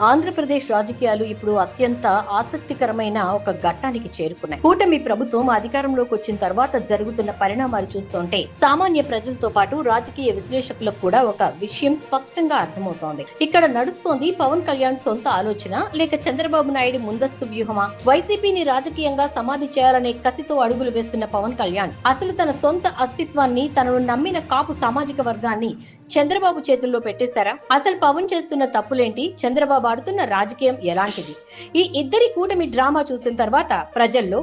ఆంధ్రప్రదేశ్ రాజకీయాలు ఇప్పుడు అత్యంత ఆసక్తికరమైన ఒక ఘట్టానికి చేరుకున్నాయి. కూటమి ప్రభుత్వం అధికారంలోకి వచ్చిన తర్వాత జరుగుతున్న పరిణామాలు చూస్తుంటే సామాన్య ప్రజలతో పాటు రాజకీయ విశ్లేషకులకు కూడా ఒక విషయం స్పష్టంగా అర్థమవుతోంది. ఇక్కడ నడుస్తోంది పవన్ కళ్యాణ్ సొంత ఆలోచన లేక చంద్రబాబు నాయుడు ముందస్తు వ్యూహమా? వైసీపీని రాజకీయంగా సమాధి చేయాలనే కసితో అడుగులు వేస్తున్న పవన్ కళ్యాణ్ అసలు తన సొంత అస్తిత్వాన్ని, తనను నమ్మిన కాపు సామాజిక వర్గాన్ని చంద్రబాబు చేతుల్లో పెట్టేశారా? అసలు పవన్ చేస్తున్న తప్పులేంటి? చంద్రబాబు ఆడుతున్న రాజకీయం ఎలాంటిది? ఈ ఇద్దరి కూటమి డ్రామా చూసిన తర్వాత ప్రజల్లో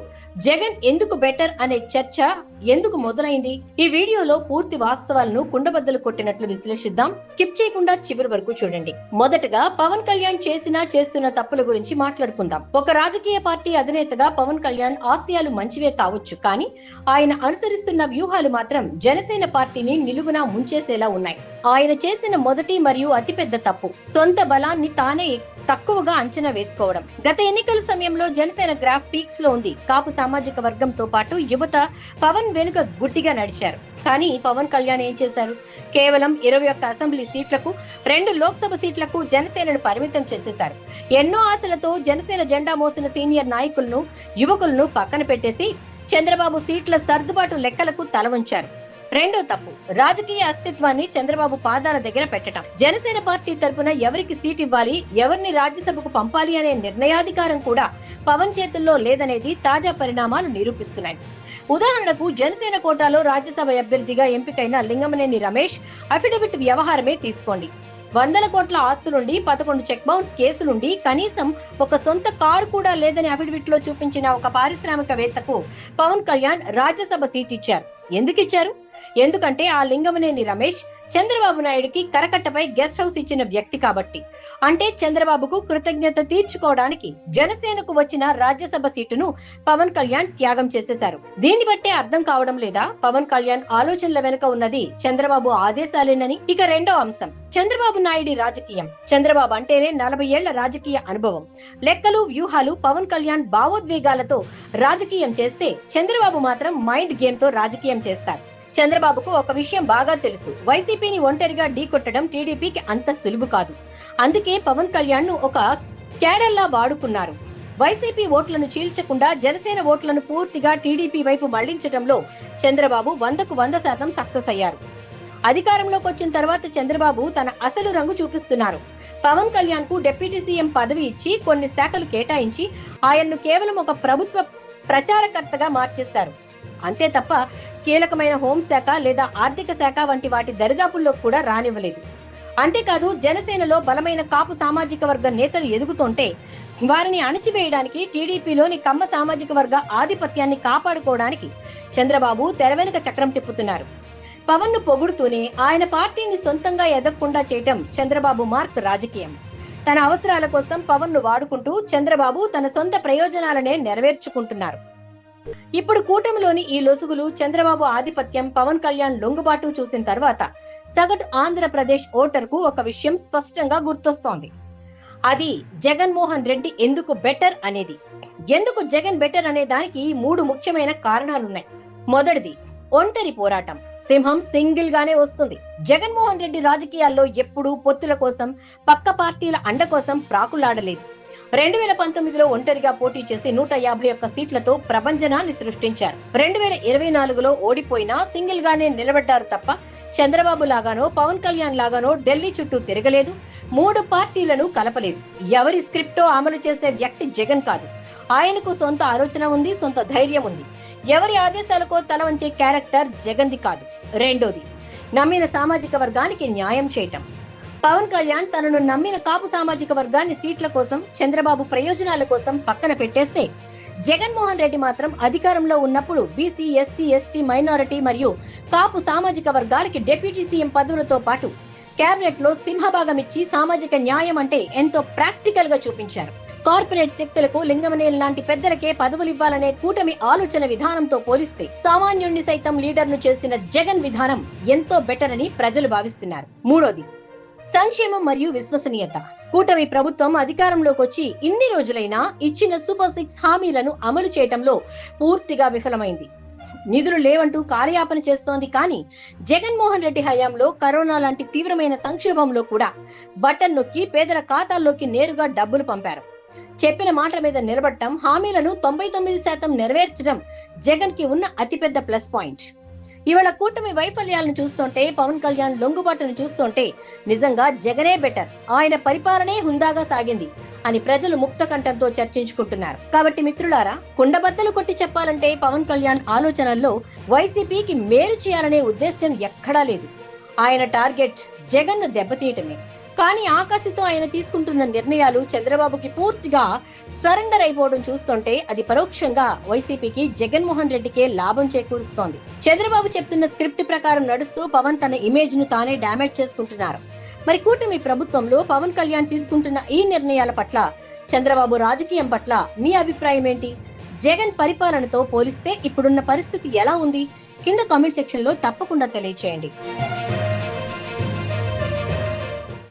జగన్ ఎందుకు బెటర్ అనే చర్చ ఎందుకు మొదలైంది? ఈ వీడియోలో పూర్తి వాస్తవాలను కుండబద్దలు కొట్టినట్లు విశ్లేషిద్దాం. స్కిప్ చేయకుండా చివరి వరకు చూడండి. మొదటగా పవన్ కళ్యాణ్ చేస్తున్న తప్పుల గురించి మాట్లాడుకుందాం. ఒక రాజకీయ పార్టీ అధినేతగా పవన్ కళ్యాణ్ ఆశయాలు మంచివే కావచ్చు, కానీ ఆయన అనుసరిస్తున్న వ్యూహాలు మాత్రం జనసేన పార్టీని నిలువునా ముంచేసేలా ఉన్నాయి. ఆయన చేసిన మొదటి మరియు అతిపెద్ద తప్పు సొంత బలాన్ని తానే తక్కువగా అంచనా వేసుకోవడం. గత ఎన్నికల సమయంలో జనసేన గ్రాఫ్ పీక్స్ లో ఉంది. కాపు సామాజిక వర్గంతో పాటు యువత పవన్ వెనుక గుడ్డిగా నడిచారు. కానీ పవన్ కళ్యాణ్ ఏం చేశారు? కేవలం 21 అసెంబ్లీ సీట్లకు, 2 లోక్సభ సీట్లకు జనసేనను పరిమితం చేసేశారు. ఎన్నో ఆశలతో జనసేన జెండా మోసిన సీనియర్ నాయకులను, యువకులను పక్కన పెట్టేసి చంద్రబాబు సీట్ల సర్దుబాటు లెక్కలకు తల వంచారు. రెండో తప్పు రాజకీయ అస్తిత్వాన్ని చంద్రబాబు పాదాల దగ్గర పెట్టడం. జనసేన పార్టీ తరపున ఎవరికి సీట్ ఇవ్వాలి, ఎవరిని రాజ్యసభకు పంపాలి అనే నిర్ణయాధికారం కూడా పవన్ చేతుల్లో లేదనేది తాజా పరిణామాలు నిరూపిస్తున్నాయి. ఉదాహరణకు జనసేన కోటాలో రాజ్యసభ అభ్యర్థిగా ఎంపికైన లింగమనేని రమేష్ అఫిడవిట్ వ్యవహారమే తీసుకోండి. 100 కోట్ల ఆస్తులుండి 11 చెక్ బౌన్స్ కేసులుండి కనీసం ఒక సొంత కారు కూడా లేదని అఫిడవిట్ లో చూపించిన ఒక పారిశ్రామికవేత్తకు పవన్ కళ్యాణ్ రాజ్యసభ సీట్ ఇచ్చారు. ఎందుకు ఇచ్చారు? ఎందుకంటే ఆ లింగమనేని రమేష్ చంద్రబాబు నాయుడుకి కరకట్టపై గెస్ట్ హౌస్ ఇచ్చిన వ్యక్తి కాబట్టి. అంటే చంద్రబాబుకు కృతజ్ఞత తీర్చుకోవడానికి జనసేనకు వచ్చిన రాజ్యసభ సీటును పవన్ కళ్యాణ్ త్యాగం చేసేశారు. దీన్ని బట్టే అర్థం కావడం లేదా పవన్ కళ్యాణ్ ఆలోచనల వెనుక ఉన్నది చంద్రబాబు ఆదేశాలేనని? ఇక రెండో అంశం చంద్రబాబు నాయుడి రాజకీయం. చంద్రబాబు అంటేనే 40 ఏళ్ల రాజకీయ అనుభవం, లెక్కలు, వ్యూహాలు. పవన్ కళ్యాణ్ భావోద్వేగాలతో రాజకీయం చేస్తే చంద్రబాబు మాత్రం మైండ్ గేమ్ తో రాజకీయం చేస్తారు. చంద్రబాబుకు ఒక విషయం బాగా తెలుసు, వైసీపీని ఒంటరిగా ఢీకొట్టడం టీడీపీకి అంత సులువు కాదు. అందుకే పవన్ కళ్యాణ్ ను ఒక క్యాడర్లా వాడుకున్నారు. వైసీపీ ఓట్లను చీల్చకుండా జనసేన ఓట్లను పూర్తిగా టీడీపీ వైపు మళ్లించడంలో చంద్రబాబు 100కు 100% సక్సెస్ అయ్యారు. అధికారంలోకి వచ్చిన తర్వాత చంద్రబాబు తన అసలు రంగు చూపిస్తున్నారు. పవన్ కళ్యాణ్ కు డిప్యూటీ సీఎం పదవి ఇచ్చి కొన్ని శాఖలు కేటాయించి ఆయన్ను కేవలం ఒక ప్రభుత్వ ప్రచారకర్తగా మార్చేశారు. అంతే తప్ప కీలకమైన హోంశాఖ లేదా ఆర్థిక శాఖ వంటి వాటి దరిదాపుల్లో కూడా రానివ్వలేదు. అంతేకాదు జనసేనలో బలమైన కాపు సామాజిక వర్గ నేతలు ఎదుగుతుంటే వారిని అణచివేయడానికి, టీడీపీలోని కమ్మ సామాజిక వర్గ ఆధిపత్యాన్ని కాపాడుకోవడానికి చంద్రబాబు తెర వెనుక చక్రం తిప్పుతున్నారు. పవన్ ను పొగుడుతూనే ఆయన పార్టీని సొంతంగా ఎదగకుండా చేయటం చంద్రబాబు మార్క్ రాజకీయం. తన అవసరాల కోసం పవన్ ను వాడుకుంటూ చంద్రబాబు తన సొంత ప్రయోజనాలనే నెరవేర్చుకుంటున్నారు. ఇప్పుడు కూటమిలోని ఈ లొసుగులు, చంద్రబాబు ఆధిపత్యం, పవన్ కళ్యాణ్ లొంగుబాటు చూసిన తర్వాత సగటు ఆంధ్రప్రదేశ్ ఓటర్కు ఒక విషయం స్పష్టంగా గుర్తొస్తోంది. అది జగన్మోహన్ రెడ్డి ఎందుకు బెటర్ అనేది. ఎందుకు జగన్ బెటర్ అనే దానికి 3 ముఖ్యమైన కారణాలున్నాయి. మొదటిది ఒంటరి పోరాటం. సింహం సింగిల్ గానే వస్తుంది. జగన్మోహన్ రెడ్డి రాజకీయాల్లో ఎప్పుడూ పొత్తుల కోసం, పక్క పార్టీల అండ కోసం ప్రాకులాడలేదు. 2019లో ఒంటరిగా పోటీ చేసి 151 సీట్లతో ప్రభంజనాన్ని సృష్టించారు. 2024లో ఓడిపోయినా సింగిల్ గానే నిలబడ్డారు తప్ప చంద్రబాబు లాగానో, పవన్ కళ్యాణ్ లాగానో ఢిల్లీ చుట్టూ తిరగలేదు. 3 పార్టీలను కలపలేదు. ఎవరి స్క్రిప్టో అమలు చేసే వ్యక్తి జగన్ కాదు. ఆయనకు సొంత ఆలోచన ఉంది, సొంత ధైర్యం ఉంది. ఎవరి ఆదేశాలకో తల వంచే క్యారెక్టర్ జగన్ది కాదు. రెండోది నమ్మిన సామాజిక వర్గానికి న్యాయం చేయటం. పవన్ కళ్యాణ్ తనను నమ్మిన కాపు సామాజిక వర్గాన్ని సీట్ల కోసం, చంద్రబాబు ప్రయోజనాల కోసం పక్కన పెట్టేస్తే జగన్మోహన్ రెడ్డి మాత్రం అధికారంలో ఉన్నప్పుడు బీసీ, ఎస్సీ, ఎస్టీ, మైనారిటీ మరియు కాపు సామాజిక వర్గాలకి డిప్యూటీ సీఎం పదవులతో పాటు కేబినెట్ లో సింహభాగం ఇచ్చి సామాజిక న్యాయం అంటే ఎంతో ప్రాక్టికల్ గా చూపించారు. కార్పొరేట్ శక్తులకు, లింగమనేని లాంటి పెద్దలకే పదవులివ్వాలనే కూటమి ఆలోచన విధానంతో పోలిస్తే సామాన్యుణ్ణి సైతం లీడర్ ను చేసిన జగన్ విధానం ఎంతో బెటర్ అని ప్రజలు భావిస్తున్నారు. మూడోది సంక్షేమం మరియు విశ్వసనీయత. కూటమి ప్రభుత్వం అధికారంలోకి వచ్చి ఇన్ని రోజులైనా ఇచ్చిన సూపర్ 6 హామీలను అమలు చేయటంలో పూర్తిగా విఫలమైంది. నిధులు లేవంటూ కాలయాపన చేస్తోంది. కానీ జగన్మోహన్ రెడ్డి హయాంలో కరోనా లాంటి తీవ్రమైన సంక్షోభంలో కూడా బటన్ నొక్కి పేదల ఖాతాల్లోకి నేరుగా డబ్బులు పంపారు. చెప్పిన మాట మీద నిలబడటం, హామీలను 99% నెరవేర్చడం జగన్ కి ఉన్న అతిపెద్ద ప్లస్ పాయింట్. ఇవాళ కూటమి వైఫల్యాలను చూస్తుంటే, పవన్ కళ్యాణ్ లొంగుబాటును చూస్తుంటే నిజంగా జగనే బెటర్, ఆయన పరిపాలనే హుందాగా సాగింది అని ప్రజలు ముక్త కంఠంతో చర్చించుకుంటున్నారు. కాబట్టి మిత్రులారా, కుండబద్దలు కొట్టి చెప్పాలంటే పవన్ కళ్యాణ్ ఆలోచనల్లో వైసీపీకి మేలు చేయాలనే ఉద్దేశ్యం ఎక్కడా లేదు. ఆయన టార్గెట్ జగన్ ను దెబ్బతీయటమే. కానీ ఆకాశతో ఆయన తీసుకుంటున్న నిర్ణయాలు చంద్రబాబుకి పూర్తిగా సరెండర్ అయిపోవడం చూస్తుంటే అది పరోక్షంగా వైసీపీకి జగన్మోహన్ రెడ్డికే లాభం చేకూరుస్తోంది. చంద్రబాబు చెప్తున్న స్క్రిప్ట్ ప్రకారం నడుస్తూ పవన్ తన ఇమేజ్ ను తానే డ్యామేజ్ చేసుకుంటున్నారు. మరి కూటమి ప్రభుత్వంలో పవన్ కళ్యాణ్ తీసుకుంటున్న ఈ నిర్ణయాల పట్ల, చంద్రబాబు రాజకీయం పట్ల మీ అభిప్రాయం ఏంటి? జగన్ పరిపాలనతో పోలిస్తే ఇప్పుడున్న పరిస్థితి ఎలా ఉంది? కింద కామెంట్ సెక్షన్ లో తప్పకుండా తెలియజేయండి.